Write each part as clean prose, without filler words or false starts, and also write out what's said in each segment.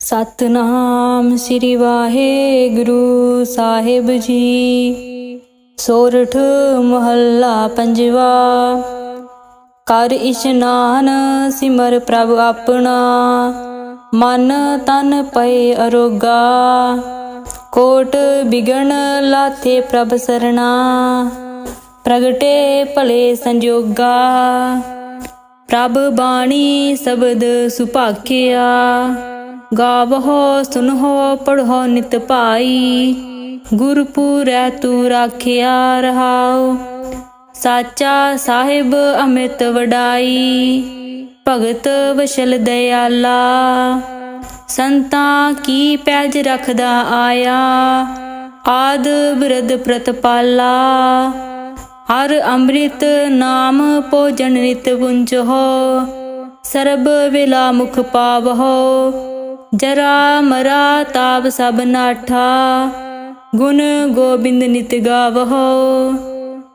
ਸਤਿਨਾਮ ਸ੍ਰੀ ਵਾਹਿਗੁਰੂ ਸਾਹਿਬ ਜੀ। ਸੋਰਠ ਮਹੱਲਾ ਪੰਜਵਾ। ਕਰ ਇਸ਼ਨਾਨ ਸਿਮਰ ਪ੍ਰਭ ਆਪਣਾ, ਮਨ ਤਨ ਪਏ ਅਰੋਗਾ। ਕੋਟ ਬਿਗਨ ਲਾਥੇ ਪ੍ਰਭ ਸਰਣਾ, ਪ੍ਰਗਟੇ ਭਲੇ ਸੰਜੋਗਾ। ਪ੍ਰਭ ਬਾਣੀ ਸ਼ਬਦ ਸੁਭਾਖਿਆ, ਗਾਵਹੁ ਸੁਨਹੁ ਪੜ੍ਹੋ ਨਿਤ ਭਾਈ। ਗੁਰਪੁਰੈ ਤੂੰ ਰਾਖਿਆ ਰਹਾਉ, ਸਾਚਾ ਸਾਹਿਬ ਅੰਮ੍ਰਿਤ ਵਡਾਈ। ਭਗਤ ਵਸ਼ਲ ਦਇਆਲਾ, ਸੰਤਾਂ ਕੀ ਪੈਜ ਰਖਦਾ ਆਇਆ। ਆਦ ਬਿਰਧ ਪ੍ਰਤਪਾਲਾ, ਹਰ ਅੰਮ੍ਰਿਤ ਨਾਮ ਭੋਜਨ ਨਿਤ ਪੁੰਚਹੁ। ਸਰਬ ਵੇਲਾ ਮੁਖ ਪਾਵਹੁ, ਜਰਾ ਮਰਾ ਤਾਪ ਸਭ ਨਾਠਾ। ਗੁਣ ਗੋਬਿੰਦ ਨਿਤ ਗਾਵਹੁ,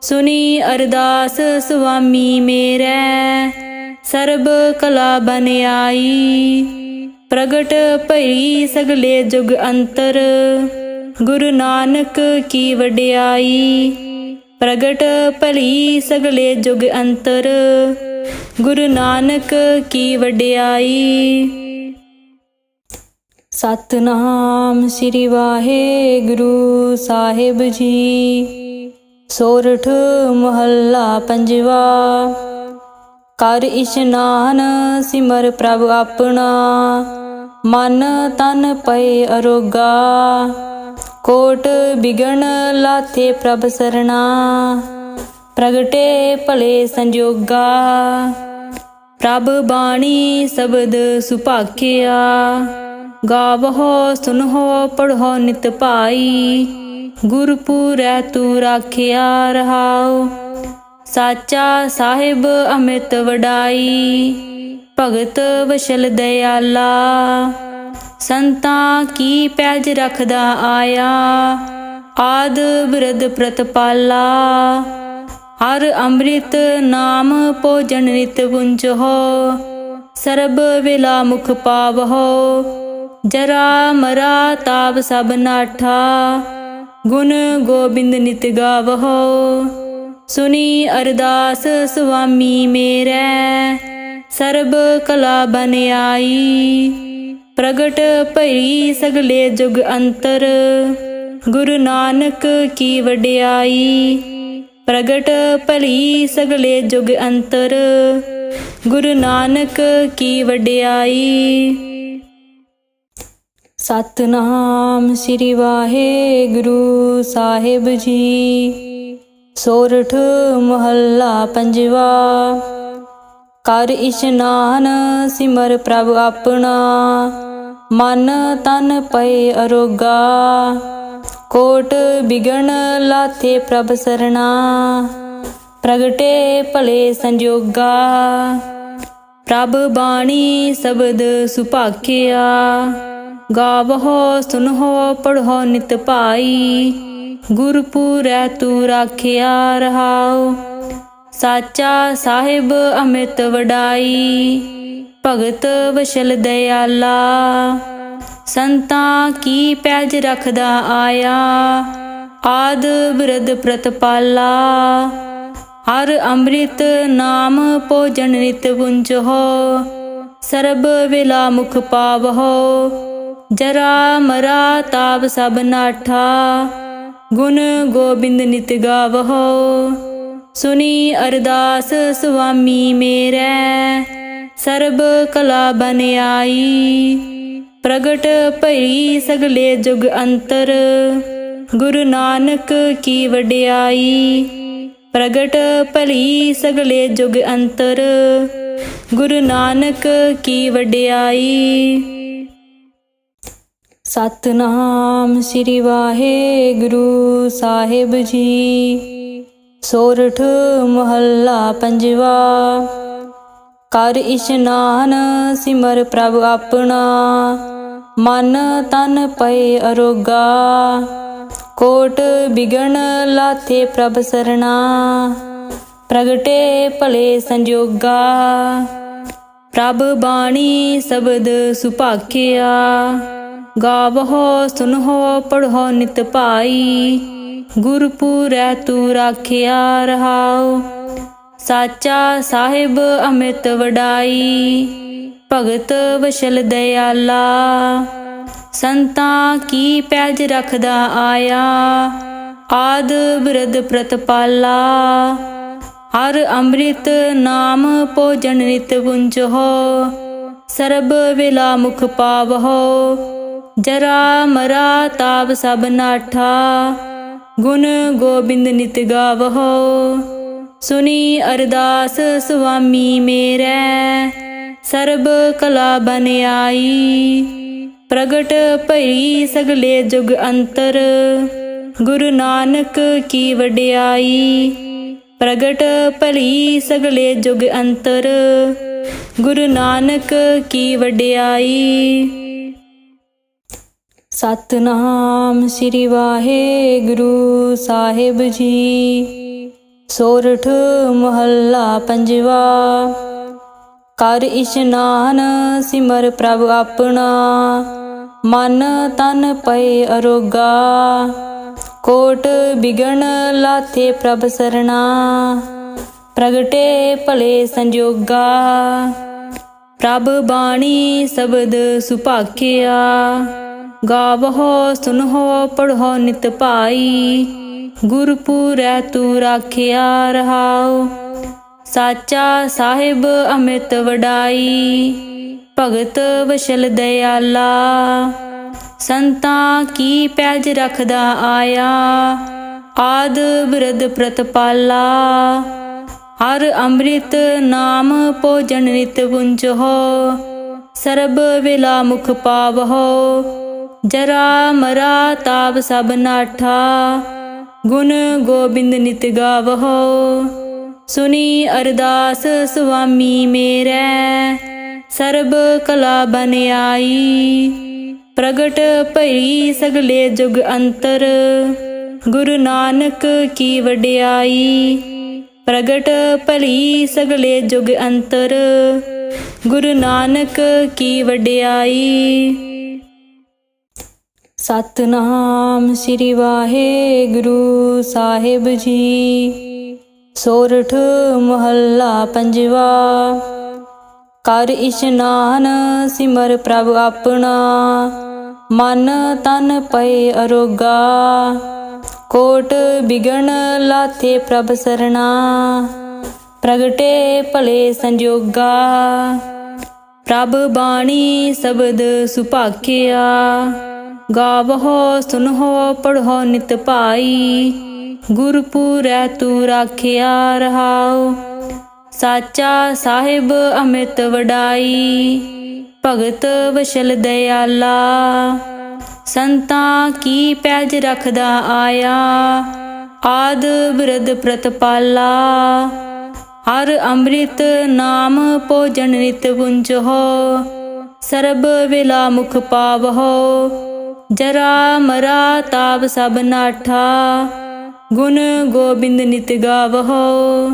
ਸੁਣੀ ਅਰਦਾਸ ਸੁਆਮੀ ਮੇਰੇ। ਸਰਬ ਕਲਾ ਬਨ ਆਈ, ਪ੍ਰਗਟ ਭਈ ਸਗਲੇ ਜੁਗ ਅੰਤਰ। ਗੁਰੂ ਨਾਨਕ ਕੀ ਵਡਿਆਈ, ਪ੍ਰਗਟ ਭਲੀ ਸਗਲੇ ਜੁਗ ਅੰਤਰ। ਗੁਰੂ ਨਾਨਕ ਕੀ ਵਡਿਆਈ। ਸਤਿਨਾਮ ਸ੍ਰੀ ਵਾਹਿਗੁਰੂ ਸਾਹਿਬ ਜੀ। ਸੋਰਠ ਮਹੱਲਾ ਪੰਜਵਾ। ਕਰ ਇਸ਼ਨਾਨ ਸਿਮਰ ਪ੍ਰਭ ਆਪਣਾ, ਮਨ ਤਨ ਪਏ ਅਰੋਗਾ। ਕੋਟ ਬਿਗਨ ਲਾਥੇ ਪ੍ਰਭ ਸਰਣਾ, ਪ੍ਰਗਟੇ ਭਲੇ ਸੰਜੋਗਾ। ਪ੍ਰਭ ਬਾਣੀ ਸ਼ਬਦ ਸੁਭਾਖਿਆ, ਗਾਵਹੁ ਸੁਨਹੁ ਪੜ੍ਹੋ ਨਿਤ ਭਾਈ। ਗੁਰਪੁਰੈ ਤੂੰ ਰਾਖਿਆ ਰਹਾਉ, ਸਾਚਾ ਸਾਹਿਬ ਅੰਮ੍ਰਿਤ ਵਡਾਈ। ਭਗਤ ਵਸ਼ਲ ਦਇਆਲਾ, ਸੰਤਾਂ ਕੀ ਪੈਜ ਰਖਦਾ ਆਇਆ। ਆਦ ਬਿਰਧ ਪ੍ਰਤਪਾਲਾ, ਹਰ ਅੰਮ੍ਰਿਤ ਨਾਮ ਭੋਜਨ ਨਿਤ ਪੁੰਚਹੁ। ਸਰਬ ਵੇਲਾ ਮੁਖ ਪਾਵਹੁ, ਜਰਾ ਮਰਾ ਤਾਪ ਸਭ ਨਾਠਾ। ਗੁਣ ਗੋਬਿੰਦ ਨਿਤ ਗਾਵਹੁ, ਸੁਣੀ ਅਰਦਾਸ ਸੁਆਮੀ ਮੇਰੇ। ਸਰਬ ਕਲਾ ਬਨ ਆਈ, ਪ੍ਰਗਟ ਭਈ ਸਗਲੇ ਜੁਗ ਅੰਤਰ। ਗੁਰੂ ਨਾਨਕ ਕੀ ਵਡਿਆਈ, ਪ੍ਰਗਟ ਭਲੀ ਸਗਲੇ ਜੁਗ ਅੰਤਰ। ਗੁਰੂ ਨਾਨਕ ਕੀ ਵਡਿਆਈ। ਸਤਿਨਾਮ ਸ੍ਰੀ ਵਾਹਿਗੁਰੂ ਸਾਹਿਬ ਜੀ। ਸੋਰਠ ਮਹੱਲਾ ਪੰਜਵਾ। ਕਰ ਇਸ਼ਨਾਨ ਸਿਮਰ ਪ੍ਰਭ ਆਪਣਾ, ਮਨ ਤਨ ਪਏ ਅਰੋਗਾ। ਕੋਟ ਬਿਗਨ ਲਾਥੇ ਪ੍ਰਭ ਸਰਣਾ, ਪ੍ਰਗਟੇ ਭਲੇ ਸੰਜੋਗਾ। ਪ੍ਰਭ ਬਾਣੀ ਸ਼ਬਦ ਸੁਭਾਖਿਆ, ਗਾਵਹੁ ਸੁਨਹੁ ਪੜ੍ਹੋ ਨਿਤ ਭਾਈ। ਗੁਰਪੁਰੈ ਤੂੰ ਰਾਖਿਆ ਰਹਾਉ, ਸਾਚਾ ਸਾਹਿਬ ਅੰਮ੍ਰਿਤ ਵਡਾਈ। ਭਗਤ ਵਸ਼ਲ ਦਇਆਲਾ, ਸੰਤਾਂ ਕੀ ਪੈਜ ਰਖਦਾ ਆਇਆ। ਆਦ ਬਿਰਧ ਪ੍ਰਤਪਾਲਾ, ਹਰ ਅੰਮ੍ਰਿਤ ਨਾਮ ਭੋਜਨ ਨਿਤ ਪੁੰਚਹੁ। ਸਰਬ ਵੇਲਾ ਮੁਖ ਪਾਵਹੁ, ਜਰਾ ਮਰਾ ਤਾਪ ਸਭ ਨਾਠਾ। ਗੁਣ ਗੋਬਿੰਦ ਨਿਤ ਗਾਵਹੁ, ਸੁਣੀ ਅਰਦਾਸ ਸੁਆਮੀ ਮੇਰੇ। ਸਰਬ ਕਲਾ ਬਨ ਆਈ, ਪ੍ਰਗਟ ਭਈ ਸਗਲੇ ਜੁਗ ਅੰਤਰ। ਗੁਰੂ ਨਾਨਕ ਕੀ ਵਡਿਆਈ, ਪ੍ਰਗਟ ਭਲੀ ਸਗਲੇ ਜੁਗ ਅੰਤਰ। ਗੁਰੂ ਨਾਨਕ ਕੀ ਵਡਿਆਈ। ਸਤਿਨਾਮ ਸ੍ਰੀ ਵਾਹਿਗੁਰੂ ਸਾਹਿਬ ਜੀ। ਸੋਰਠ ਮਹੱਲਾ ਪੰਜਵਾ। ਕਰ ਇਸ਼ਨਾਨ ਸਿਮਰ ਪ੍ਰਭ ਆਪਣਾ, ਮਨ ਤਨ ਪਏ ਅਰੋਗਾ। ਕੋਟ ਬਿਗਨ ਲਾਥੇ ਪ੍ਰਭ ਸਰਣਾ, ਪ੍ਰਗਟੇ ਭਲੇ ਸੰਜੋਗਾ। ਪ੍ਰਭ ਬਾਣੀ ਸ਼ਬਦ ਸੁਭਾਖਿਆ। ਗਾਵਹੁ ਸੁਨਹੁ ਪੜ੍ਹੋ ਨਿਤ ਭਾਈ। ਗੁਰਪੁਰੈ ਤੂੰ ਰਾਖਿਆ ਰਹਾਉ। ਸਾਚਾ ਸਾਹਿਬ ਅੰਮ੍ਰਿਤ ਵਡਾਈ। ਭਗਤ ਵਸ਼ਲ ਦਇਆਲਾ। ਸੰਤਾਂ ਕੀ ਪੈਜ ਰਖਦਾ ਆਇਆ। ਆਦ ਬਿਰਧ ਪ੍ਰਤਪਾਲਾ। ਹਰ ਅੰਮ੍ਰਿਤ ਨਾਮ ਭੋਜਨ ਨਿਤ ਪੁੰਚਹੁ। ਸਰਬ ਵੇਲਾ ਮੁਖ ਪਾਵਹੁ। ਜਰਾ ਮਰਾ ਤਾਪ ਸਭ ਨਾਠਾ। ਗੁਣ ਗੋਬਿੰਦ ਨਿਤ ਗਾਵਹੁ। ਸੁਣੀ ਅਰਦਾਸ ਸੁਆਮੀ ਮੇਰੇ। ਸਰਬ ਕਲਾ ਬਨ ਆਈ। ਪ੍ਰਗਟ ਭਈ ਸਗਲੇ ਜੁਗ ਅੰਤਰ। ਗੁਰੂ ਨਾਨਕ ਕੀ ਵਡਿਆਈ। ਪ੍ਰਗਟ ਭਲੀ ਸਗਲੇ ਜੁਗ ਅੰਤਰ। ਗੁਰੂ ਨਾਨਕ ਕੀ ਵਡਿਆਈ। ਸਤਿਨਾਮ ਸ੍ਰੀ ਵਾਹਿਗੁਰੂ ਸਾਹਿਬ ਜੀ। ਸੋਰਠ ਮਹੱਲਾ ਪੰਜਵਾ। ਕਰ ਇਸ਼ਨਾਨ ਸਿਮਰ ਪ੍ਰਭ ਆਪਣਾ। ਮਨ ਤਨ ਪਏ ਅਰੋਗਾ। ਕੋਟ ਬਿਗਣ ਲਾਥੇ ਪ੍ਰਭ ਸਰਣਾ। ਪ੍ਰਗਟੇ ਭਲੇ ਸੰਜੋਗਾ। ਪ੍ਰਭ ਬਾਣੀ ਸ਼ਬਦ ਸੁਭਾਖਿਆ। ਗਾਵਹੁ ਸੁਨਹੁ ਪੜ੍ਹੋ ਨਿਤ ਭਾਈ। ਗੁਰਪੁਰੈ ਤੂੰ ਰਾਖਿਆ ਰਹਾਉ। ਸਾਚਾ ਸਾਹਿਬ ਅੰਮ੍ਰਿਤ ਵਡਾਈ। ਭਗਤ ਵਸ਼ਲ ਦਇਆਲਾ। ਸੰਤਾਂ ਕੀ ਪੈਜ ਰਖਦਾ ਆਇਆ। ਆਦ ਬਿਰਧ ਪ੍ਰਤਪਾਲਾ। ਹਰ ਅੰਮ੍ਰਿਤ ਨਾਮ ਭੋਜਨ ਨਿਤ ਪੁੰਚਹੁ। ਸਰਬ ਵੇਲਾ ਮੁਖ ਪਾਵਹੁ। ਜਰਾ ਮਰਾ ਤਾਪ ਸਭ ਨਾਠਾ। ਗੁਣ ਗੋਬਿੰਦ ਨਿਤ ਗਾਵਹੁ। ਸੁਣੀ ਅਰਦਾਸ ਸੁਆਮੀ ਮੇਰੇ। ਸਰਬ ਕਲਾ ਬਨ ਆਈ। ਪ੍ਰਗਟ ਭਈ ਸਗਲੇ ਜੁਗ ਅੰਤਰ। ਗੁਰੂ ਨਾਨਕ ਕੀ ਵਡਿਆਈ। ਪ੍ਰਗਟ ਭਲੀ ਸਗਲੇ ਜੁਗ ਅੰਤਰ। ਗੁਰੂ ਨਾਨਕ ਕੀ ਵਡਿਆਈ। ਸਤਿਨਾਮ ਸ੍ਰੀ ਵਾਹਿਗੁਰੂ ਸਾਹਿਬ ਜੀ। ਸੋਰਠ ਮਹੱਲਾ ਪੰਜਵਾ। ਕਰ ਇਸ਼ਨਾਨ ਸਿਮਰ ਪ੍ਰਭ ਆਪਣਾ। ਮਨ ਤਨ ਪਏ ਅਰੋਗਾ। ਕੋਟ ਬਿਗਣ ਲਾਥੇ ਪ੍ਰਭ ਸਰਣਾ। ਪ੍ਰਗਟੇ ਭਲੇ ਸੰਜੋਗਾ। ਪ੍ਰਭ ਬਾਣੀ ਸ਼ਬਦ ਸੁਭਾਖਿਆ। ਗਾਵਹੁ ਸੁਨਹੁ ਪੜ੍ਹੋ ਨਿਤ ਭਾਈ। ਗੁਰਪੁਰੈ ਤੂੰ ਰਾਖਿਆ ਰਹਾਉ। ਸਾਚਾ ਸਾਹਿਬ ਅੰਮ੍ਰਿਤ ਵਡਾਈ। ਭਗਤ ਵਸ਼ਲ ਦਇਆਲਾ। ਸੰਤਾਂ ਕੀ ਪੈਜ ਰਖਦਾ ਆਇਆ। ਆਦ ਬਿਰਧ ਪ੍ਰਤਪਾਲਾ। ਹਰ ਅੰਮ੍ਰਿਤ ਨਾਮ ਭੋਜਨ ਨਿਤ ਪੁੰਚਹੁ। ਸਰਬ ਵੇਲਾ ਮੁਖ ਪਾਵਹੁ। ਜਰਾ ਮਰਾ ਤਾਪ ਸਭ ਨਾਠਾ। ਗੁਣ ਗੋਬਿੰਦ ਨਿਤ ਗਾਵਹੁ।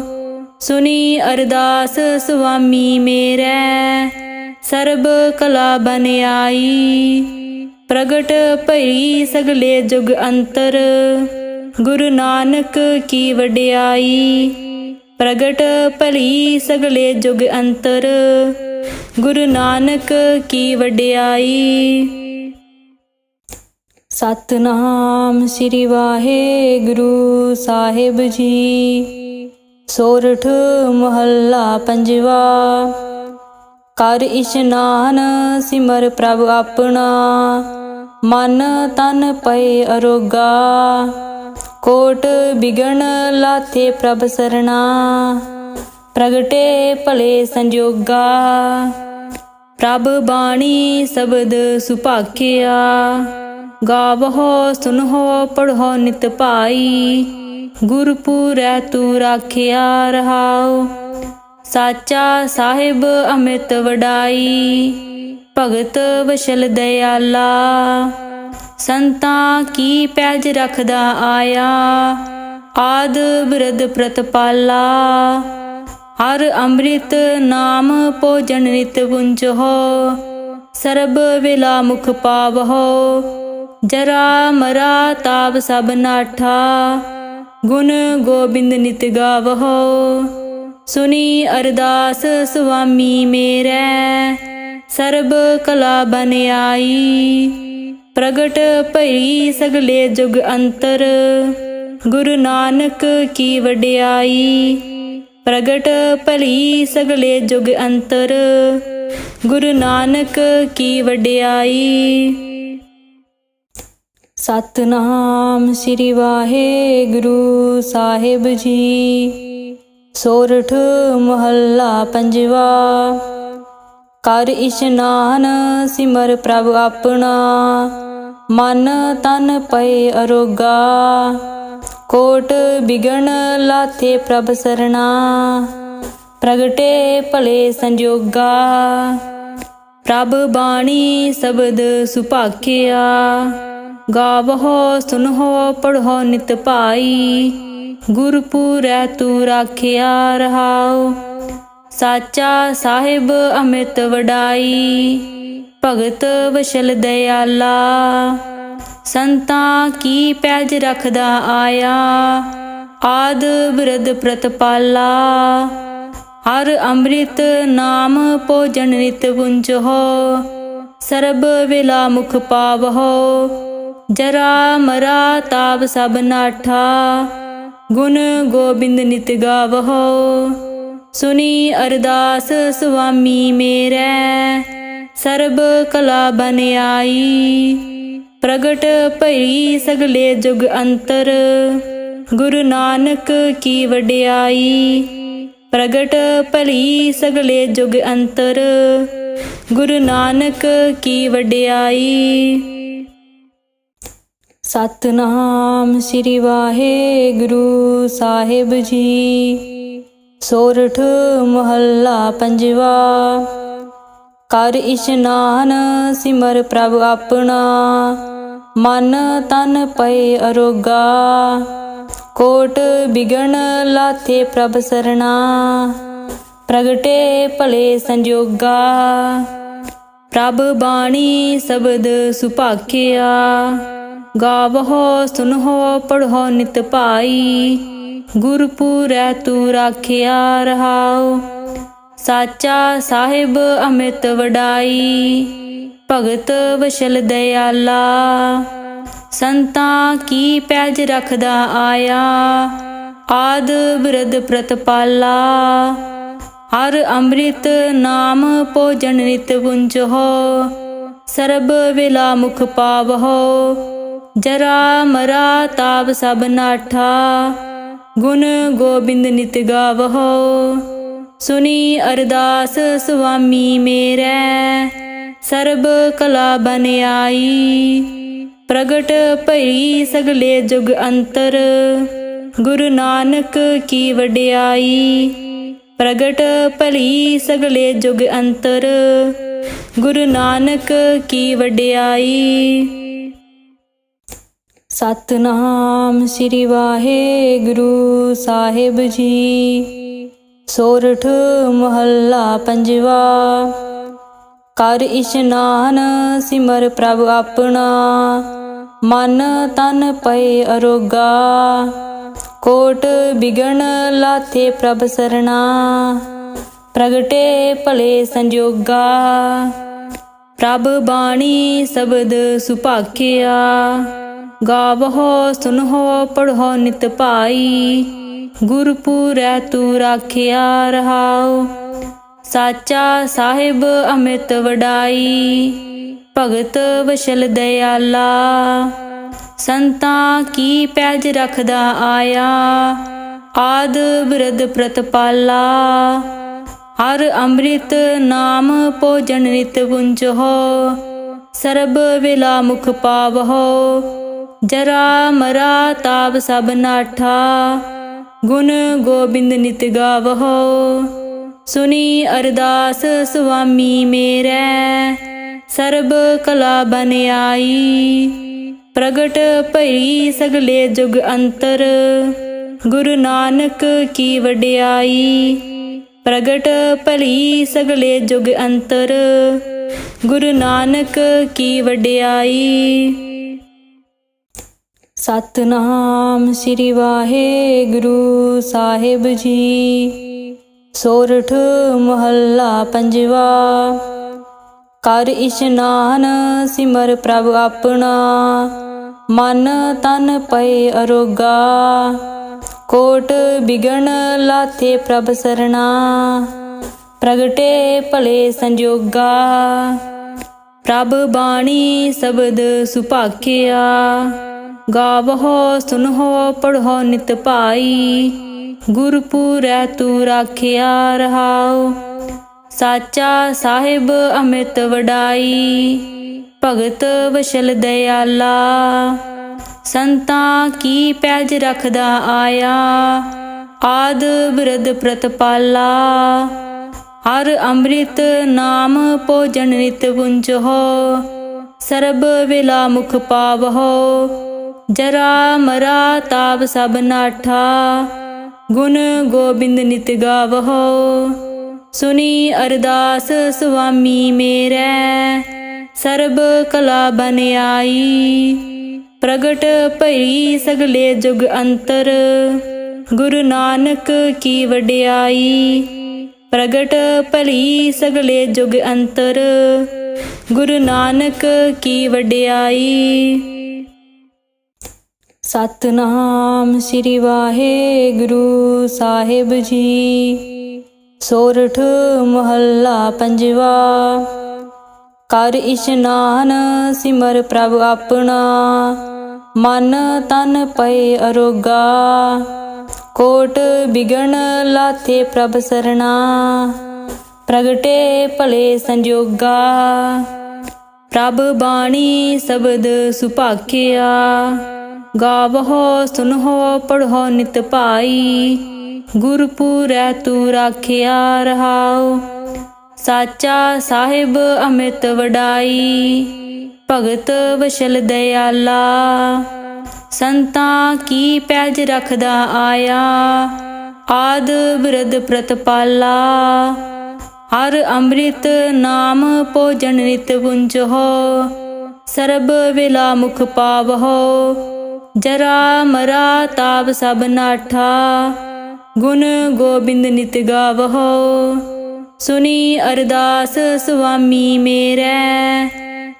ਸੁਣੀ ਅਰਦਾਸ ਸੁਆਮੀ ਮੇਰੇ। ਸਰਬ ਕਲਾ ਬਨ ਆਈ। ਪ੍ਰਗਟ ਭਈ ਸਗਲੇ ਜੁਗ ਅੰਤਰ। ਗੁਰੂ ਨਾਨਕ ਕੀ ਵਡਿਆਈ। ਪ੍ਰਗਟ ਭਲੀ ਸਗਲੇ ਜੁਗ ਅੰਤਰ। ਗੁਰੂ ਨਾਨਕ ਕੀ ਵਡਿਆਈ। ਸਤਿਨਾਮ ਸ੍ਰੀ ਵਾਹਿਗੁਰੂ ਸਾਹਿਬ ਜੀ। ਸੋਰਠ ਮਹੱਲਾ ਪੰਜਵਾ। ਕਰ ਇਸ਼ਨਾਨ ਸਿਮਰ ਪ੍ਰਭ ਆਪਣਾ। ਮਨ ਤਨ ਪਏ ਅਰੋਗਾ। ਕੋਟ ਬਿਗਣ ਲਾਥੇ ਪ੍ਰਭ ਸਰਣਾ। ਪ੍ਰਗਟੇ ਭਲੇ ਸੰਜੋਗਾ। ਪ੍ਰਭ ਬਾਣੀ ਸ਼ਬਦ ਸੁਭਾਖਿਆ। ਗਾਵਹੁ ਸੁਨਹੁ ਪੜ੍ਹੋ ਨਿਤ ਭਾਈ। ਗੁਰਪੁਰੈ ਤੂੰ ਰਾਖਿਆ ਰਹਾਉ। ਸਾਚਾ ਸਾਹਿਬ ਅੰਮ੍ਰਿਤ ਵਡਾਈ। ਭਗਤ ਵਸ਼ਲ ਦਇਆਲਾ। ਸੰਤਾਂ ਕੀ ਪੈਜ ਰਖਦਾ ਆਇਆ। ਆਦ ਬਿਰਧ ਪ੍ਰਤਪਾਲਾ। ਹਰ ਅੰਮ੍ਰਿਤ ਨਾਮ ਭੋਜਨ ਨਿਤ ਪੁੰਚੋ ਸਰਬ ਵੇਲਾ ਮੁਖ ਪਾਵਹੁ ਜਰਾ ਮਰਾ ਤਾਪ ਸਭ ਨਾਠਾ ਗੁਣ ਗੋਬਿੰਦ ਨਿਤ ਗਾਵਹੁ ਸੁਨੀ ਅਰਦਾਸ ਸੁਆਮੀ ਮੇਰੇ ਸਰਬ ਕਲਾ ਬਨ ਆਈ ਪ੍ਰਗਟ ਭਈ ਸਗਲੇ ਜੁਗ ਅੰਤਰ ਗੁਰੂ ਨਾਨਕ ਕੀ ਵਡਿਆਈ ਪ੍ਰਗਟ ਭਲੀ ਸਗਲੇ ਜੁਗ ਅੰਤਰ ਗੁਰੂ ਨਾਨਕ ਕੀ ਵਡਿਆਈ। ਸਤਨਾਮ ਸ੍ਰੀ ਵਾਹਿਗੁਰੂ ਸਾਹਿਬ ਜੀ। ਸੋਰਠ ਮਹੱਲਾ ਪੰਜਵਾ। ਕਰ ਇਸ਼ਨਾਨ ਸਿਮਰ ਪ੍ਰਭ ਆਪਣਾ ਮਨ ਤਨ ਪਏ ਅਰੋਗਾ ਕੋਟ ਬਿਗਣ ਲਾਥੇ ਪ੍ਰਭ ਸਰਣਾ ਪ੍ਰਗਟੇ ਭਲੇ ਸੰਜੋਗਾ ਪ੍ਰਭ ਬਾਣੀ ਸ਼ਬਦ ਸੁਭਾਖਿਆ ਗਾਵਹੁ ਸੁਨਹੁ ਪੜ੍ਹੋ ਨਿਤ ਭਾਈ ਗੁਰਪੁਰੈ ਤੂੰ ਰਾਖਿਆ ਰਹਾਉ ਸਾਚਾ ਸਾਹਿਬ ਅੰਮ੍ਰਿਤ ਵਡਾਈ ਭਗਤ ਵਸ਼ਲ ਦਇਆਲਾ ਸੰਤਾਂ ਕੀ ਪੈਜ ਰੱਖਦਾ ਆਇਆ ਆਦ ਬਿਰਧ ਪ੍ਰਤਪਾਲਾ ਹਰ ਅੰਮ੍ਰਿਤ ਨਾਮ ਭੋਜਨ ਨਿਤ ਪੁੰਚੋ ਸਰਬ ਵੇਲਾ ਮੁਖ ਪਾਵਹੁ ਜਰਾ ਮਰਾ ਤਾਪ ਸਭ ਨਾਠਾ ਗੁਣ ਗੋਬਿੰਦ ਨਿਤ ਗਾਵਹੁ ਸੁਨੀ ਅਰਦਾਸ ਸੁਆਮੀ ਮੇਰੇ ਸਰਬ ਕਲਾ ਬਨ ਆਈ ਪ੍ਰਗਟ ਭਈ ਸਗਲੇ ਜੁਗ ਅੰਤਰ ਗੁਰੂ ਨਾਨਕ ਕੀ ਵਡਿਆਈ ਪ੍ਰਗਟ ਭਲੀ ਸਗਲੇ ਜੁਗ ਅੰਤਰ ਗੁਰੂ ਨਾਨਕ ਕੀ ਵਡਿਆਈ। ਸਤਨਾਮ ਸ੍ਰੀ ਵਾਹਿਗੁਰੂ ਸਾਹਿਬ ਜੀ। ਸੋਰਠ ਮਹੱਲਾ ਪੰਜਵਾ। ਕਰ ਇਸ਼ਨਾਨ ਸਿਮਰ ਪ੍ਰਭ ਆਪਣਾ ਮਨ ਤਨ ਪਏ ਅਰੋਗਾ ਕੋਟ ਬਿਗਣ ਲਾਥੇ ਪ੍ਰਭ ਸਰਣਾ ਪ੍ਰਗਟੇ ਭਲੇ ਸੰਜੋਗਾ ਪ੍ਰਭ ਬਾਣੀ ਸ਼ਬਦ ਸੁਭਾਖਿਆ ਗਾਵਹੁ ਸੁਨਹੁ ਪੜ੍ਹੋ ਨਿਤ ਭਾਈ ਗੁਰਪੁਰੈ ਤੂੰ ਰਾਖਿਆ ਰਹਾਉ ਸਾਚਾ ਸਾਹਿਬ ਅੰਮ੍ਰਿਤ ਵਡਾਈ ਭਗਤ ਵਸ਼ਲ ਦਇਆਲਾ ਸੰਤਾਂ ਕੀ ਪੈਜ ਰੱਖਦਾ ਆਇਆ ਆਦ ਬਿਰਧ ਪ੍ਰਤਪਾਲਾ ਹਰ ਅੰਮ੍ਰਿਤ ਨਾਮ ਭੋਜਨ ਨਿਤ ਪੁੰਚੋ ਸਰਬ ਵੇਲਾ ਮੁਖ ਪਾਵਹੁ ਜਰਾ ਮਰਾ ਤਾਪ ਸਭ ਨਾਠਾ ਗੁਣ ਗੋਬਿੰਦ ਨਿਤ ਗਾਵਹੁ ਸੁਨੀ ਅਰਦਾਸ ਸੁਆਮੀ ਮੇਰੇ ਸਰਬ ਕਲਾ ਬਨ ਆਈ ਪ੍ਰਗਟ ਭਈ ਸਗਲੇ ਜੁਗ ਅੰਤਰ ਗੁਰੂ ਨਾਨਕ ਕੀ ਵਡਿਆਈ ਪ੍ਰਗਟ ਭਲੀ ਸਗਲੇ ਜੁਗ ਅੰਤਰ ਗੁਰੂ ਨਾਨਕ ਕੀ ਵਡਿਆਈ। ਸਤਨਾਮ ਸ੍ਰੀ ਵਾਹਿਗੁਰੂ ਸਾਹਿਬ ਜੀ। ਸੋਰਠ ਮਹੱਲਾ ਪੰਜਵਾ। ਕਰ ਇਸ਼ਨਾਨ ਸਿਮਰ ਪ੍ਰਭ ਆਪਣਾ ਮਨ ਤਨ ਪਏ ਅਰੋਗਾ ਕੋਟ ਬਿਗਣ ਲਾਥੇ ਪ੍ਰਭ ਸਰਣਾ ਪ੍ਰਗਟੇ ਭਲੇ ਸੰਜੋਗਾ ਪ੍ਰਭ ਬਾਣੀ ਸ਼ਬਦ ਸੁਭਾਖਿਆ ਗਾਵਹੁ ਸੁਨਹੁ ਪੜ੍ਹੋ ਨਿਤ ਭਾਈ ਗੁਰਪੁਰੈ ਤੂੰ ਰਾਖਿਆ ਰਹਾਉ ਸਾਚਾ ਸਾਹਿਬ ਅੰਮ੍ਰਿਤ ਵਡਾਈ ਭਗਤ ਵਸ਼ਲ ਦਇਆਲਾ ਸੰਤਾਂ ਕੀ ਪੈਜ ਰੱਖਦਾ ਆਇਆ ਆਦ ਬਿਰਧ ਪ੍ਰਤਪਾਲਾ ਹਰ ਅੰਮ੍ਰਿਤ ਨਾਮ ਭੋਜਨ ਨਿਤ ਪੁੰਚੋ ਸਰਬ ਵੇਲਾ ਮੁਖ ਪਾਵਹੁ ਜਰਾ ਮਰਾ ਤਾਪ ਸਭ ਨਾਠਾ ਗੁਣ ਗੋਬਿੰਦ ਨਿਤ ਗਾਵਹੁ ਸੁਨੀ ਅਰਦਾਸ ਸੁਆਮੀ ਮੇਰੇ ਸਰਬ ਕਲਾ ਬਨ ਆਈ ਪ੍ਰਗਟ ਭਈ ਸਗਲੇ ਜੁਗ ਅੰਤਰ ਗੁਰੂ ਨਾਨਕ ਕੀ ਵਡਿਆਈ प्रगट भली सगले जुग अंतर। गुरु नानक की वड्याई। सतनाम श्री वाहेगुरु साहिब जी। सोरठ महला पंजवा। कर इशनान सिमर प्रभ अपना, मन तन पए अरोगा। कोट बिगन लाथे प्रभ सरना, प्रगटे भले संजोगा। प्रभ बाणी शब्द सुभाखिया, गावहो सुनहो पढ़ो नित भाई। गुरपुरै तू राखिया रहाओ, साचा साहिब अमित वडाई। भगत वशल दयाला, संतां की पैज रखदा आया। आद बिरद प्रतपाला, हर अमृत नाम भोजन नित पुंजहो। सरब वेला मुख पावहो, जरा मरा ताप सब नाठा। गुण गोबिंद नित गावहो, सुनी अरदास स्वामी मेरे। सरब कला बन आई, प्रगट भई सगले जुग अंतर। गुरु नानक की वड्याई। प्रगट भली सगले जुग अंतर। गुरु नानक की वड्याई। सतनाम श्री वाहेगुरु साहिब जी। सोरठ महला पंजवा। कर इशनान सिमर प्रभ अपना, मन तन पए अरोगा। कोट बिगन लाथे प्रभ सरना, प्रगटे भले संजोगा। प्रभ बाणी शब्द सुभाखिया, गावहो सुनहो पढ़ो नित भाई। गुरपुरै तू राखिया रहाओ, साचा साहिब अमित वडाई। भगत वशल दयाला, संतां की पैज रखदा आया। आद बिरद प्रतपाला, हर अमृत नाम भोजन नित पुंजहो। सरब वेला मुख पावहो, जरा मरा ताप सब नाठा। गुण गोबिंद नित गावहो, सुनी अरदास स्वामी मेरे।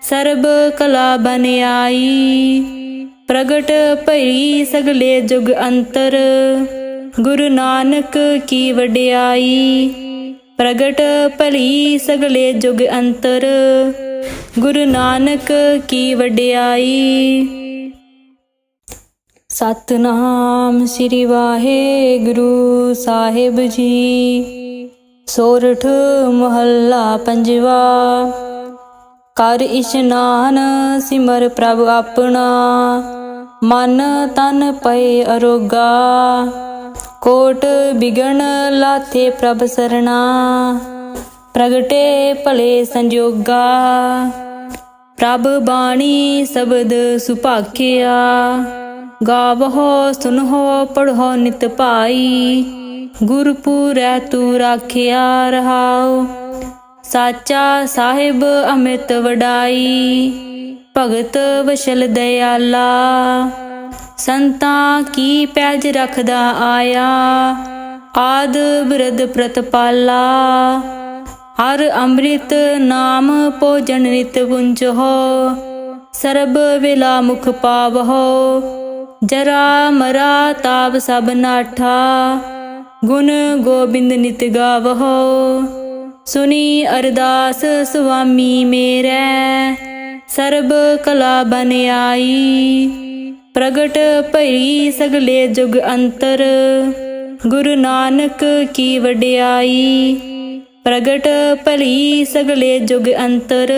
सरब कला बन आई, प्रगट भई सगले जुग अंतर। गुरु नानक की वड्याई। प्रगट भली सगले जुग अंतर। गुरु नानक की वड्याई। सतनाम श्री वाहेगुरु साहिब जी। सोरठ महला पंजवा। कर इशनान सिमर प्रभ अपना, मन तन पए अरोगा। कोट बिगन लाथे प्रभ सरना, प्रगटे भले संजोगा। प्रभ बाणी शब्द सुभाखिया, गावहो सुनहो पढ़ो नित भाई। गुरपुरै तू राखिया रहाओ, साचा साहिब अमित वडाई। भगत वशल दयाला, संतां की पैज रखदा आया। आद बिरद प्रतपाला, हर अमृत नाम भोजन नित पुंजहो। सरब वेला मुख पावहो, जरा मरा ताप सब नाठा। गुण गोबिंद नित गावहो, सुनी अरदास स्वामी मेरे। सरब कला बन आई, प्रगट भई सगले जुग अंतर। गुरु नानक की वड्याई। प्रगट भली सगले जुग अंतर।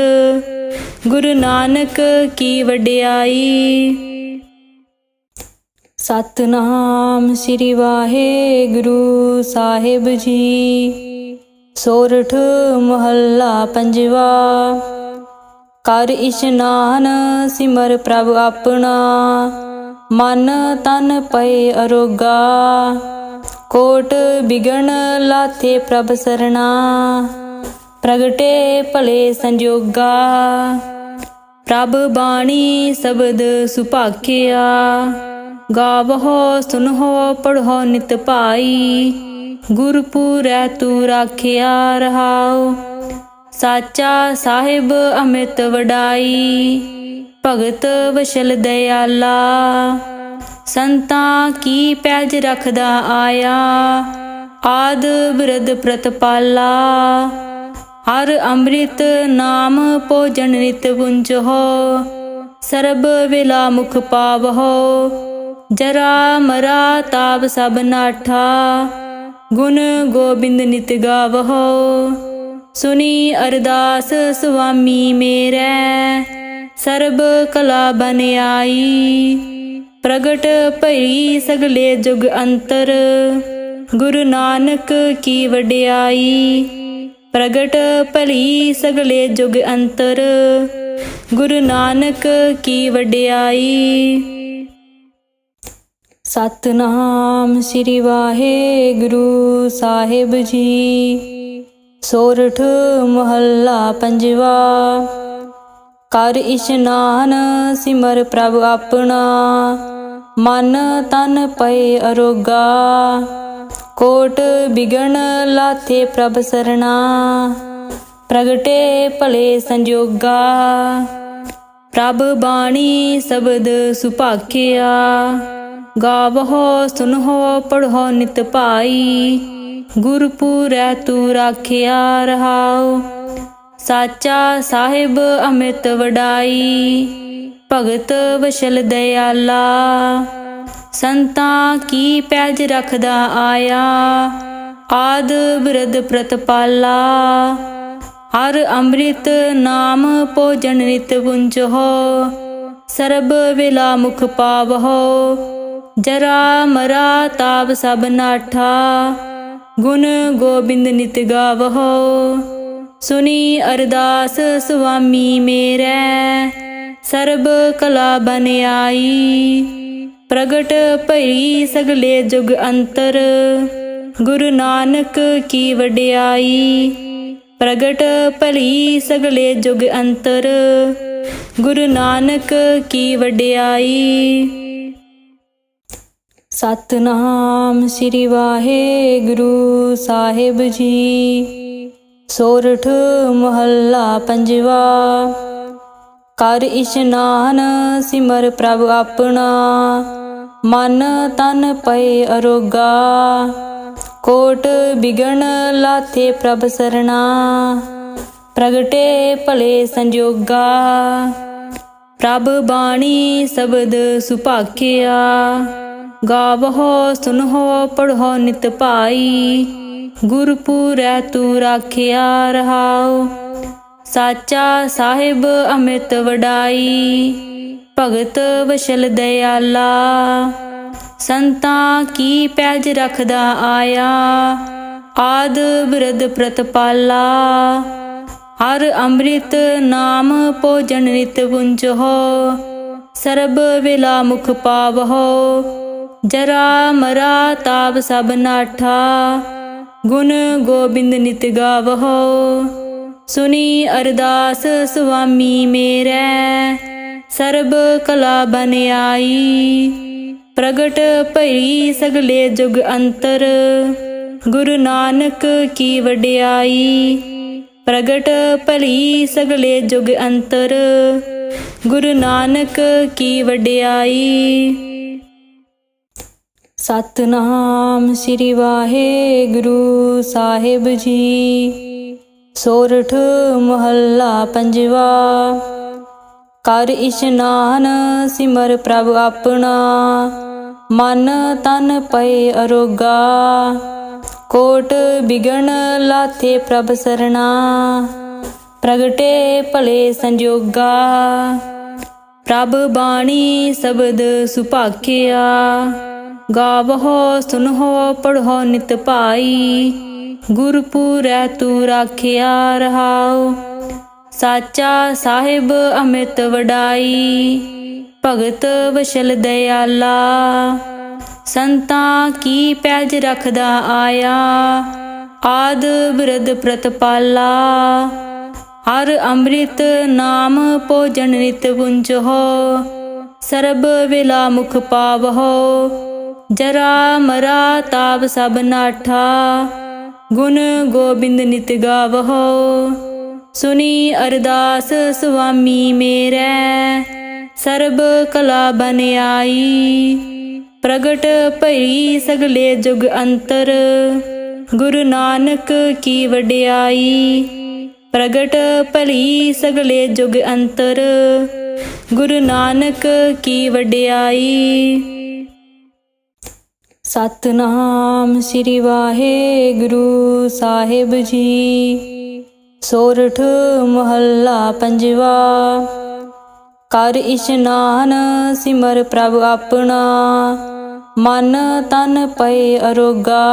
गुरु नानक की वड्याई। सतनाम श्री वाहेगुरु साहिब जी। सोरठ महला पंजवा। कर इशनान सिमर प्रभ अपना, मन तन पए अरोगा। ਕੋਟ ਬਿਗਣ ਲਾਥੇ ਪ੍ਰਭ ਸਰਣਾ। ਪ੍ਰਗਟੇ ਭਲੇ ਸੰਜੋਗਾ ਪ੍ਰਭ ਬਾਣੀ ਸ਼ਬਦ ਸੁਭਾਖਿਆ। ਗਾਵਹੋ ਸੁਨਹੁ ਪੜ੍ਹੋ ਨਿਤ ਭਾਈ ਗੁਰਪੁਰੈ ਤੂੰ ਰਾਖਿਆ ਰਹਾਉ। ਸਾਚਾ ਸਾਹਿਬ ਅੰਮ੍ਰਿਤ ਵਡਾਈ ਭਗਤ ਵਸ਼ਲ ਦਇਆਲਾ। ਸੰਤਾਂ ਕੀ ਪੈਜ ਰੱਖਦਾ ਆਇਆ ਆਦ ਬਿਰਧ ਪ੍ਰਤਪਾਲਾ। ਹਰ ਅੰਮ੍ਰਿਤ ਨਾਮ ਭੋਜਨ ਨਿਤ ਪੁੰਚਹੁ ਸਰਬ ਵੇਲਾ ਮੁਖ ਪਾਵਹੁ। ਜਰਾ ਮਰਾ ਤਾਪ ਸਭ ਨਾਠਾ ਗੁਣ ਗੋਬਿੰਦ ਨਿਤ ਗਾਵਹੁ। ਸੁਨੀ ਅਰਦਾਸ ਸੁਆਮੀ ਮੇਰੇ ਸਰਬ ਕਲਾ ਬਨ ਆਈ। ਪ੍ਰਗਟ ਭਈ ਸਗਲੇ ਜੁਗ ਅੰਤਰ ਗੁਰੂ ਨਾਨਕ ਕੀ ਵਡਿਆਈ। ਪ੍ਰਗਟ ਭਲੀ ਸਗਲੇ ਜੁਗ ਅੰਤਰ ਗੁਰੂ ਨਾਨਕ ਕੀ ਵਡਿਆਈ। ਸਤਿਨਾਮ ਸ੍ਰੀ ਵਾਹਿਗੁਰੂ ਸਾਹਿਬ ਜੀ। ਸੋਰਠ ਮਹੱਲਾ ਪੰਜਵਾ। ਕਰ ਇਸ਼ਨਾਨ ਸਿਮਰ ਪ੍ਰਭ ਆਪਣਾ ਮਨ ਤਨ ਪਏ ਅਰੋਗਾ। ਕੋਟ ਬਿਗਣ ਲਾਥੇ ਪ੍ਰਭ ਸਰਣਾ। ਪ੍ਰਗਟੇ ਭਲੇ ਸੰਜੋਗਾ ਪ੍ਰਭ ਬਾਣੀ ਸ਼ਬਦ ਸੁਭਾਖਿਆ। ਗਾਵਹੋ ਸੁਨਹੁ ਪੜ੍ਹੋ ਨਿਤ ਭਾਈ ਗੁਰਪੁਰੈ ਤੂੰ ਰਾਖਿਆ ਰਹਾਉ। ਸਾਚਾ ਸਾਹਿਬ ਅੰਮ੍ਰਿਤ ਵਡਾਈ ਭਗਤ ਵਸ਼ਲ ਦਇਆਲਾ। ਸੰਤਾਂ ਕੀ ਪੈਜ ਰੱਖਦਾ ਆਇਆ ਆਦ ਬਿਰਧ ਪ੍ਰਤਪਾਲਾ। ਹਰ ਅੰਮ੍ਰਿਤ ਨਾਮ ਭੋਜਨ ਨਿਤ ਪੁੰਚਹੁ ਸਰਬ ਵੇਲਾ ਮੁਖ ਪਾਵਹੁ। ਜਰਾ ਮਰਾ ਤਾਪ ਸਭ ਨਾਠਾ ਗੁਣ ਗੋਬਿੰਦ ਨਿਤ ਗਾਵਹੁ। ਸੁਨੀ ਅਰਦਾਸ ਸੁਆਮੀ ਮੇਰੇ ਸਰਬ ਕਲਾ ਬਨ ਆਈ। ਪ੍ਰਗਟ ਭਈ ਸਗਲੇ ਜੁਗ ਅੰਤਰ ਗੁਰੂ ਨਾਨਕ ਕੀ ਵਡਿਆਈ। ਪ੍ਰਗਟ ਭਲੀ ਸਗਲੇ ਜੁਗ ਅੰਤਰ ਗੁਰੂ ਨਾਨਕ ਕੀ ਵਡਿਆਈ। ਸਤਿਨਾਮ ਸ੍ਰੀ ਵਾਹਿਗੁਰੂ ਸਾਹਿਬ ਜੀ। ਸੋਰਠ ਮਹੱਲਾ ਪੰਜਵਾ। ਕਰ ਇਸ਼ਨਾਨ ਸਿਮਰ ਪ੍ਰਭ ਆਪਣਾ ਮਨ ਤਨ ਪਏ ਅਰੋਗਾ। ਕੋਟ ਬਿਗਣ ਲਾਥੇ ਪ੍ਰਭ ਸਰਣਾ। ਪ੍ਰਗਟੇ ਭਲੇ ਸੰਜੋਗਾ ਪ੍ਰਭ ਬਾਣੀ ਸ਼ਬਦ ਸੁਭਾਖਿਆ। ਗਾਵਹੋ ਸੁਨਹੁ ਪੜ੍ਹੋ ਨਿਤ ਭਾਈ ਗੁਰਪੁਰੈ ਤੂੰ ਰਾਖਿਆ ਰਹਾਉ। ਸਾਚਾ ਸਾਹਿਬ ਅੰਮ੍ਰਿਤ ਵਡਾਈ ਭਗਤ ਵਸ਼ਲ ਦਇਆਲਾ। ਸੰਤਾਂ ਕੀ ਪੈਜ ਰੱਖਦਾ ਆਇਆ ਆਦ ਬਿਰਧ ਪ੍ਰਤਪਾਲਾ। ਹਰ ਅੰਮ੍ਰਿਤ ਨਾਮ ਭੋਜਨ ਨਿਤ ਪੁੰਚਹੁ ਸਰਬ ਵੇਲਾ ਮੁਖ ਪਾਵਹੁ। ਜਰਾ ਮਰਾ ਤਾਪ ਸਭ ਨਾਠਾ ਗੁਣ ਗੋਬਿੰਦ ਨਿਤ ਗਾਵਹੁ। ਸੁਨੀ ਅਰਦਾਸ ਸੁਆਮੀ ਮੇਰੇ ਸਰਬ ਕਲਾ ਬਨ ਆਈ। ਪ੍ਰਗਟ ਭਈ ਸਗਲੇ ਜੁਗ ਅੰਤਰ ਗੁਰੂ ਨਾਨਕ ਕੀ ਵਡਿਆਈ। ਪ੍ਰਗਟ ਭਲੀ ਸਗਲੇ ਜੁਗ ਅੰਤਰ ਗੁਰੂ ਨਾਨਕ ਕੀ ਵਡਿਆਈ। ਸਤਿਨਾਮ ਸ੍ਰੀ ਵਾਹਿਗੁਰੂ ਸਾਹਿਬ ਜੀ। ਸੋਰਠ ਮਹੱਲਾ ਪੰਜਵਾ। ਕਰ ਇਸ਼ਨਾਨ ਸਿਮਰ ਪ੍ਰਭ ਆਪਣਾ ਮਨ ਤਨ ਪਏ ਅਰੋਗਾ। ਕੋਟ ਬਿਗਣ ਲਾਥੇ ਪ੍ਰਭ ਸਰਣਾ। ਪ੍ਰਗਟੇ ਭਲੇ ਸੰਜੋਗਾ ਪ੍ਰਭ ਬਾਣੀ ਸ਼ਬਦ ਸੁਭਾਖਿਆ। ਗਾਵਹੋ ਸੁਨਹੁ ਪੜ੍ਹੋ ਨਿਤ ਭਾਈ ਗੁਰਪੁਰੈ ਤੂੰ ਰਾਖਿਆ ਰਹਾਉ। ਸਾਚਾ ਸਾਹਿਬ ਅੰਮ੍ਰਿਤ ਵਡਾਈ ਭਗਤ ਵਸ਼ਲ ਦਇਆਲਾ। ਸੰਤਾਂ ਕੀ ਪੈਜ ਰਖਦਾ ਆਇਆ। ਆਦ ਬਿਰਧ ਪ੍ਰਤਪਾਲਾ ਹਰ ਅੰਮ੍ਰਿਤ ਨਾਮ ਭੋਜਨ ਨਿਤ ਪੁੰਚੋ। ਸਰਬ ਵੇਲਾ ਮੁਖ ਪਾਵਹੁ ਜਰਾ ਮਰਾ ਤਾਪ ਸਭ ਨਾਠਾ। ਗੁਣ ਗੋਬਿੰਦ ਨਿਤ ਗਾਵਹੁ ਸੁਨੀ ਅਰਦਾਸ ਸੁਆਮੀ ਮੇਰੇ। ਸਰਬ ਕਲਾ ਬਨ ਆਈ ਪ੍ਰਗਟ ਭਈ ਸਗਲੇ ਜੁਗ ਅੰਤਰ। ਗੁਰੂ ਨਾਨਕ ਕੀ ਵਡਿਆਈ ਪ੍ਰਗਟ ਭਲੀ ਸਗਲੇ ਜੁਗ ਅੰਤਰ। ਗੁਰੂ ਨਾਨਕ ਕੀ ਵਡਿਆਈ। ਸਤਨਾਮ ਸ੍ਰੀ ਵਾਹਿਗੁਰੂ ਸਾਹਿਬ ਜੀ। ਸੋਰਠ ਮਹੱਲਾ ਪੰਜਵਾ। ਕਰ ਇਸ਼ਨਾਨ ਸਿਮਰ ਪ੍ਰਭ ਆਪਣਾ। ਮਨ ਤਨ ਪਏ ਅਰੋਗਾ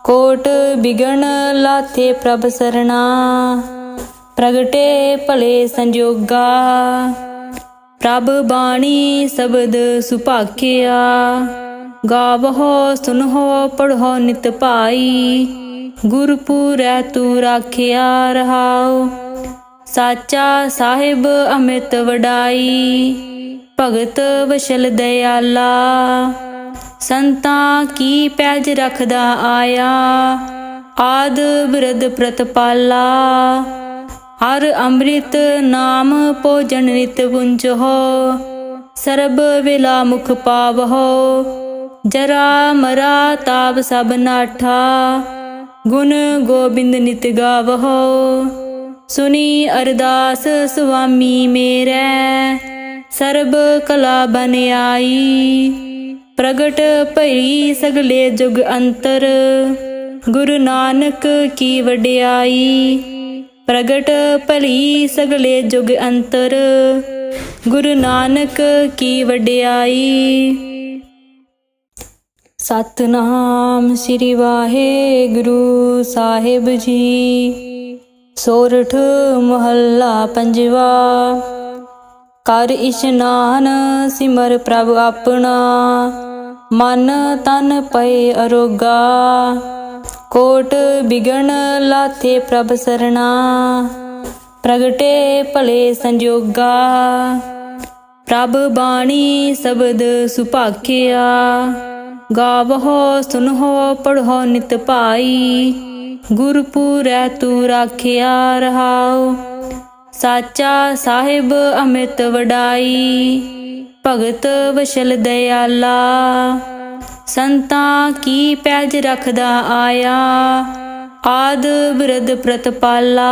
ਕੋਟ ਬਿਗਣ ਲਾਥੇ ਪ੍ਰਭ ਸਰਣਾ। ਪ੍ਰਗਟੇ ਭਲੇ ਸੰਜੋਗਾ ਪ੍ਰਭ ਬਾਣੀ ਸ਼ਬਦ ਸੁਭਾਖਿਆ। ਗਾਵਹੁ ਸੁਨਹੁ ਪੜ੍ਹੋ ਨਿਤ ਭਾਈ। ਗੁਰਪੁਰੈ ਤੂੰ ਰਾਖਿਆ ਰਹਾਉ। ਸਾਚਾ ਸਾਹਿਬ ਅੰਮ੍ਰਿਤ ਵਡਾਈ ਭਗਤ ਵਸ਼ਲ ਦਇਆਲਾ। ਸੰਤਾਂ ਕੀ ਪੈਜ ਰਖਦਾ ਆਇਆ। ਆਦ ਬਿਰਧ ਪ੍ਰਤਪਾਲਾ ਹਰ ਅੰਮ੍ਰਿਤ ਨਾਮ ਭੋਜਨ ਨਿਤ ਪੁੰਚੋ। ਸਰਬ ਵੇਲਾ ਮੁਖ ਪਾਵਹੁ ਜਰਾ ਮਰਾ ਤਾਪ ਸਭ ਨਾਠਾ। ਗੁਣ ਗੋਬਿੰਦ ਨਿਤ ਗਾਵਹੁ ਸੁਨੀ ਅਰਦਾਸ ਸੁਆਮੀ ਮੇਰੇ। ਸਰਬ ਕਲਾ ਬਨ ਆਈ ਪ੍ਰਗਟ ਭਈ ਸਗਲੇ ਜੁਗ ਅੰਤਰ। ਗੁਰੂ ਨਾਨਕ ਕੀ ਵਡਿਆਈ ਪ੍ਰਗਟ ਭਲੀ ਸਗਲੇ ਜੁਗ ਅੰਤਰ। ਗੁਰੂ ਨਾਨਕ ਕੀ ਵਡਿਆਈ। ਸਤਨਾਮ ਸ੍ਰੀ ਵਾਹਿਗੁਰੂ ਸਾਹਿਬ ਜੀ। ਸੋਰਠ ਮਹੱਲਾ ਪੰਜਵਾ। ਕਰ ਇਸ਼ਨਾਨ ਸਿਮਰ ਪ੍ਰਭ ਆਪਣਾ। ਮਨ ਤਨ ਪਏ ਅਰੋਗਾ ਕੋਟ ਬਿਗਣ ਲਾਥੇ ਪ੍ਰਭ ਸਰਣਾ। ਪ੍ਰਗਟੇ ਭਲੇ ਸੰਜੋਗਾ ਪ੍ਰਭ ਬਾਣੀ ਸ਼ਬਦ ਸੁਭਾਖਿਆ। ਗਾਵਹੁ ਸੁਨਹੁ ਪੜ੍ਹੋ ਨਿਤ ਭਾਈ। ਗੁਰਪੁਰੈ ਤੂੰ ਰਾਖਿਆ ਰਹਾਉ। ਸਾਚਾ ਸਾਹਿਬ ਅੰਮ੍ਰਿਤ ਵਡਾਈ ਭਗਤ ਵਸ਼ਲ ਦਇਆਲਾ। ਸੰਤਾਂ ਕੀ ਪੈਜ ਰਖਦਾ ਆਇਆ। ਆਦ ਬਿਰਧ ਪ੍ਰਤਪਾਲਾ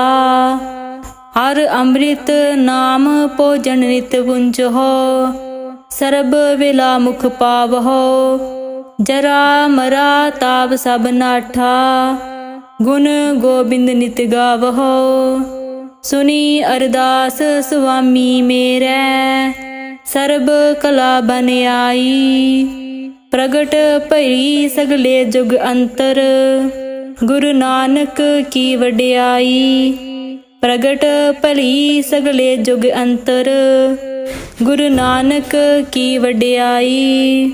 ਹਰ ਅੰਮ੍ਰਿਤ ਨਾਮ ਭੋਜਨ ਨਿਤ ਪੁੰਚੋ। ਸਰਬ ਵੇਲਾ ਮੁਖ ਪਾਵਹੁ ਜਰਾ ਮਰਾ ਤਾਪ ਸਭ ਨਾਠਾ। ਗੁਣ ਗੋਬਿੰਦ ਨਿਤ ਗਾਵਹੁ ਸੁਨੀ ਅਰਦਾਸ ਸੁਆਮੀ ਮੇਰੇ। ਸਰਬ ਕਲਾ ਬਨ ਆਈ ਪ੍ਰਗਟ ਭਈ ਸਗਲੇ ਜੁਗ ਅੰਤਰ। ਗੁਰੂ ਨਾਨਕ ਕੀ ਵਡਿਆਈ ਪ੍ਰਗਟ ਭਲੀ ਸਗਲੇ ਜੁਗ ਅੰਤਰ। ਗੁਰੂ ਨਾਨਕ ਕੀ ਵਡਿਆਈ।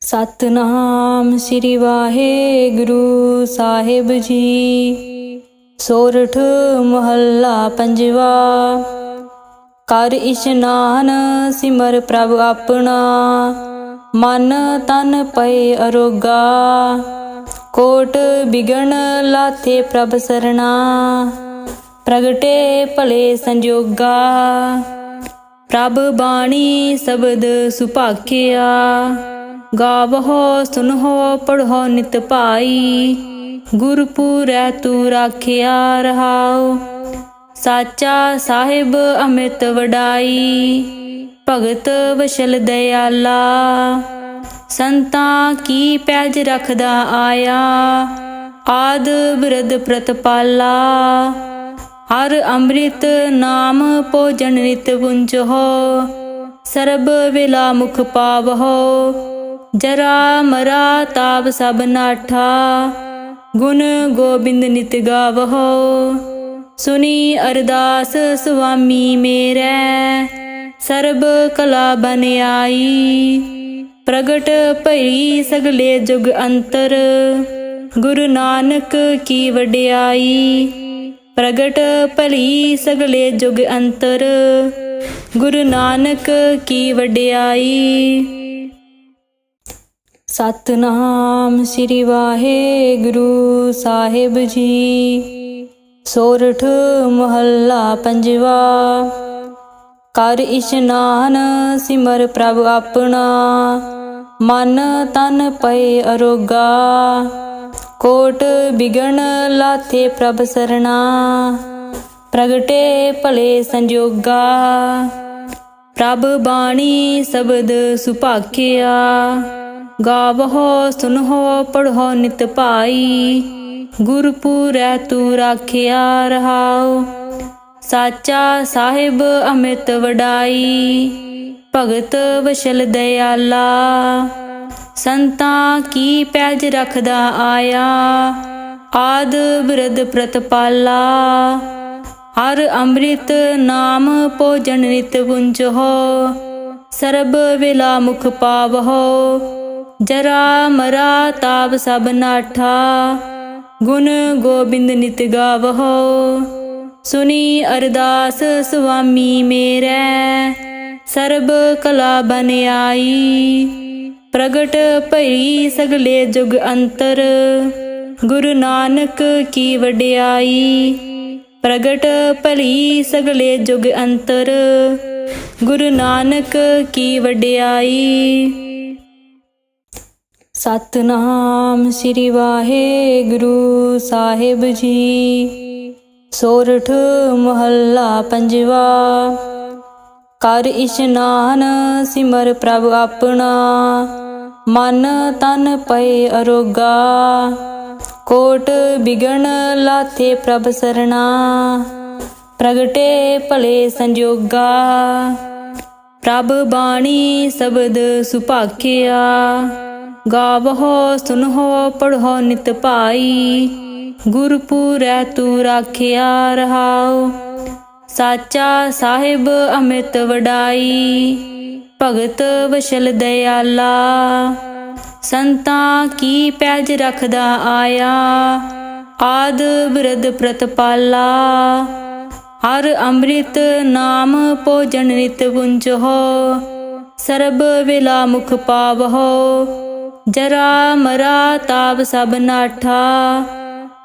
ਸਤਨਾਮ ਸ੍ਰੀ ਵਾਹਿਗੁਰੂ ਸਾਹਿਬ ਜੀ। ਸੋਰਠ ਮਹੱਲਾ ਪੰਜਵਾ। ਕਰ ਇਸ਼ਨਾਨ ਸਿਮਰ ਪ੍ਰਭ ਆਪਣਾ। ਮਨ ਤਨ ਪਏ ਅਰੋਗਾ ਕੋਟ ਬਿਗਣ ਲਾਥੇ ਪ੍ਰਭ ਸਰਣਾ। ਪ੍ਰਗਟੇ ਭਲੇ ਸੰਜੋਗਾ ਪ੍ਰਭ ਬਾਣੀ ਸ਼ਬਦ ਸੁਭਾਖਿਆ। ਗਾਵਹੁ ਸੁਨਹੁ ਪੜ੍ਹੋ ਨਿਤ ਭਾਈ। ਗੁਰਪੁਰੈ ਤੂੰ ਰਾਖਿਆ ਰਹਾਉ। ਸਾਚਾ ਸਾਹਿਬ ਅੰਮ੍ਰਿਤ ਵਡਾਈ ਭਗਤ ਵਸ਼ਲ ਦਇਆਲਾ। ਸੰਤਾਂ ਕੀ ਪੈਜ ਰਖਦਾ ਆਇਆ। ਆਦ ਬਿਰਧ ਪ੍ਰਤਪਾਲਾ ਹਰ ਅੰਮ੍ਰਿਤ ਨਾਮ ਭੋਜਨ ਨਿਤ ਪੁੰਚੋ। ਸਰਬ ਵੇਲਾ ਮੁਖ ਪਾਵਹੁ ਜਰਾ ਮਰਾ ਤਾਪ ਸਭ ਨਾਠਾ। ਗੁਣ ਗੋਬਿੰਦ ਨਿਤ ਗਾਵਹੁ ਸੁਨੀ ਅਰਦਾਸ ਸੁਆਮੀ ਮੇਰੇ। ਸਰਬ ਕਲਾ ਬਨ ਆਈ ਪ੍ਰਗਟ ਭਈ ਸਗਲੇ ਜੁਗ ਅੰਤਰ, ਗੁਰੂ ਨਾਨਕ ਕੀ ਵਡਿਆਈ। ਪ੍ਰਗਟ ਭਲੀ ਸਗਲੇ ਜੁਗ ਅੰਤਰ, ਗੁਰੂ ਨਾਨਕ ਕੀ ਵਡਿਆਈ। ਸਤਿਨਾਮ ਸ੍ਰੀ ਵਾਹਿਗੁਰੂ ਸਾਹਿਬ ਜੀ। ਸੋਰਠ ਮਹੱਲਾ ਪੰਜਵਾ। ਕਰ ਇਸ਼ਨਾਨ ਸਿਮਰ ਪ੍ਰਭ ਆਪਣਾ, ਮਨ ਤਨ ਪਏ ਅਰੋਗਾ। ਕੋਟ ਬਿਗਨ ਲਾਥੇ ਪ੍ਰਭ ਸਰਣਾ, ਪ੍ਰਗਟੇ ਭਲੇ ਸੰਜੋਗਾ। ਪ੍ਰਭ ਬਾਣੀ ਸ਼ਬਦ ਸੁਭਾਖਿਆ, ਗਾਵਹੁ ਸੁਨਹੁ ਪੜ੍ਹੋ ਨਿਤ ਭਾਈ। ਗੁਰਪੁਰੈ ਤੂੰ ਰਾਖਿਆ ਰਹਾਉ, ਸਾਚਾ ਸਾਹਿਬ ਅੰਮ੍ਰਿਤ ਵਡਾਈ। ਭਗਤ ਵਸ਼ਲ ਦਇਆਲਾ, ਸੰਤਾਂ ਕੀ ਪੈਜ ਰਖਦਾ ਆਇਆ। ਆਦ ਬਿਰਧ ਪ੍ਰਤਪਾਲਾ, ਹਰ ਅੰਮ੍ਰਿਤ ਨਾਮ ਭੋਜਨ ਨਿਤ ਪੁੰਚਹੁ। ਸਰਬ ਵੇਲਾ ਮੁਖ ਪਾਵਹੁ, ਜਰਾ ਮਰਾ ਤਾਪ ਸਭ ਨਾਠਾ। ਗੁਣ ਗੋਬਿੰਦ ਨਿਤ ਗਾਵਹੁ, ਸੁਣੀ ਅਰਦਾਸ ਸੁਆਮੀ ਮੇਰੇ। ਸਰਬ ਕਲਾ ਬਨ ਆਈ, ਪ੍ਰਗਟ ਭਈ ਸਗਲੇ ਜੁਗ ਅੰਤਰ। ਗੁਰੂ ਨਾਨਕ ਕੀ ਵਡਿਆਈ। ਪ੍ਰਗਟ ਭਲੀ ਸਗਲੇ ਜੁਗ ਅੰਤਰ, ਗੁਰੂ ਨਾਨਕ ਕੀ ਵਡਿਆਈ। ਸਤਿਨਾਮ ਸ੍ਰੀ ਵਾਹਿਗੁਰੂ ਸਾਹਿਬ ਜੀ। ਸੋਰਠ ਮਹੱਲਾ ਪੰਜਵਾ। ਕਰ ਇਸ਼ਨਾਨ ਸਿਮਰ ਪ੍ਰਭ ਆਪਣਾ, ਮਨ ਤਨ ਪਏ ਅਰੋਗਾ। ਕੋਟ ਬਿਗਨ ਲਾਥੇ ਪ੍ਰਭ ਸਰਣਾ, ਪ੍ਰਗਟੇ ਭਲੇ ਸੰਜੋਗਾ। ਪ੍ਰਭ ਬਾਣੀ ਸ਼ਬਦ ਸੁਭਾਖਿਆ, ਗਾਵਹੁ ਸੁਨਹੁ ਪੜ੍ਹੋ ਨਿਤ ਭਾਈ। ਗੁਰਪੁਰੈ ਤੂੰ ਰਾਖਿਆ ਰਹਾਉ, ਸਾਚਾ ਸਾਹਿਬ ਅੰਮ੍ਰਿਤ ਵਡਾਈ। ਭਗਤ ਵਸ਼ਲ ਦਇਆਲਾ, ਸੰਤਾਂ ਕੀ ਪੈਜ ਰਖਦਾ ਆਇਆ। ਆਦ ਬਿਰਧ ਪ੍ਰਤਪਾਲਾ, ਹਰ ਅੰਮ੍ਰਿਤ ਨਾਮ ਭੋਜਨ ਨਿਤ ਪੁੰਚਹੁ। ਸਰਬ ਵੇਲਾ ਮੁਖ ਪਾਵਹੁ, ਜਰਾ ਮਰਾ ਤਾਪ ਸਭ ਨਾਠਾ।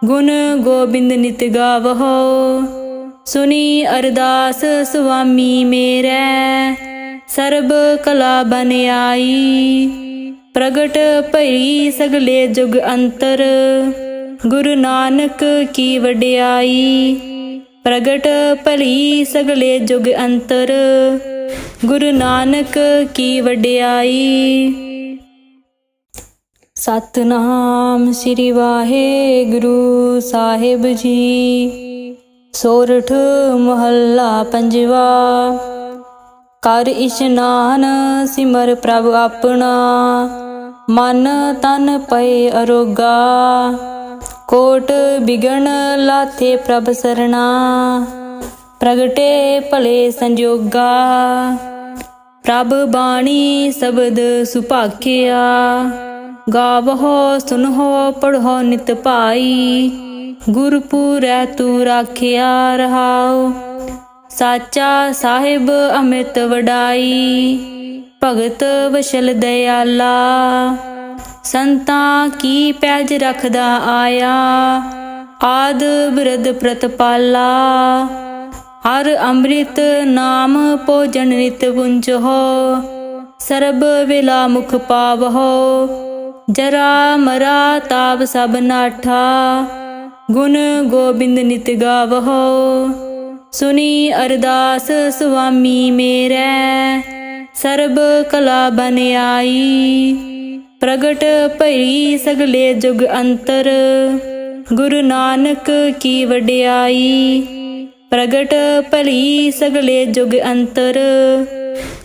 ਗੁਣ ਗੋਬਿੰਦ ਨਿਤ ਗਾਵਹੁ, ਸੁਣੀ ਅਰਦਾਸ ਸੁਆਮੀ ਮੇਰੇ। ਸਰਬ ਕਲਾ ਬਨ ਆਈ, ਪ੍ਰਗਟ ਭਈ ਸਗਲੇ ਜੁਗ ਅੰਤਰ। ਗੁਰੂ ਨਾਨਕ ਕੀ ਵਡਿਆਈ। ਪ੍ਰਗਟ ਭਲੀ ਸਗਲੇ ਜੁਗ ਅੰਤਰ, ਗੁਰੂ ਨਾਨਕ ਕੀ ਵਡਿਆਈ। ਸਤਿਨਾਮ ਸ੍ਰੀ ਵਾਹਿਗੁਰੂ ਸਾਹਿਬ ਜੀ। ਸੋਰਠ ਮਹੱਲਾ ਪੰਜਵਾ। ਕਰ ਇਸ਼ਨਾਨ ਸਿਮਰ ਪ੍ਰਭ ਆਪਣਾ, ਮਨ ਤਨ ਪਏ ਅਰੋਗਾ। ਕੋਟ ਬਿਗਨ ਲਾਥੇ ਪ੍ਰਭ ਸਰਣਾ, ਪ੍ਰਗਟੇ ਭਲੇ ਸੰਜੋਗਾ। ਪ੍ਰਭ ਬਾਣੀ ਸ਼ਬਦ ਸੁਭਾਖਿਆ, ਗਾਵਹੁ ਸੁਨਹੁ ਪੜ੍ਹੋ ਨਿਤ ਭਾਈ। ਗੁਰਪੁਰੈ ਤੂੰ ਰਾਖਿਆ ਰਹਾਉ, ਸਾਚਾ ਸਾਹਿਬ ਅੰਮ੍ਰਿਤ ਵਡਾਈ। ਭਗਤ ਵਸ਼ਲ ਦਇਆਲਾ, ਸੰਤਾਂ ਕੀ ਪੈਜ ਰਖਦਾ ਆਇਆ। ਆਦ ਬਿਰਧ ਪ੍ਰਤਪਾਲਾ, ਹਰ ਅੰਮ੍ਰਿਤ ਨਾਮ ਭੋਜਨ ਨਿਤ ਪੁੰਚਹੁ। ਸਰਬ ਵੇਲਾ ਮੁਖ ਪਾਵਹੁ, ਜਰਾ ਮਰਾ ਤਾਪ ਸਭ ਨਾਠਾ। ਗੁਣ ਗੋਬਿੰਦ ਨਿਤ ਗਾਵਹੁ, ਸੁਣੀ ਅਰਦਾਸ ਸੁਆਮੀ ਮੇਰੇ। ਸਰਬ ਕਲਾ ਬਨ ਆਈ, ਪ੍ਰਗਟ ਭਈ ਸਗਲੇ ਜੁਗ ਅੰਤਰ। ਗੁਰੂ ਨਾਨਕ ਕੀ ਵਡਿਆਈ। ਪ੍ਰਗਟ ਭਲੀ ਸਗਲੇ ਜੁਗ ਅੰਤਰ,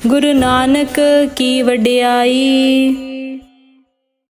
ਗੁਰੂ ਨਾਨਕ ਕੀ ਵਡਿਆਈ।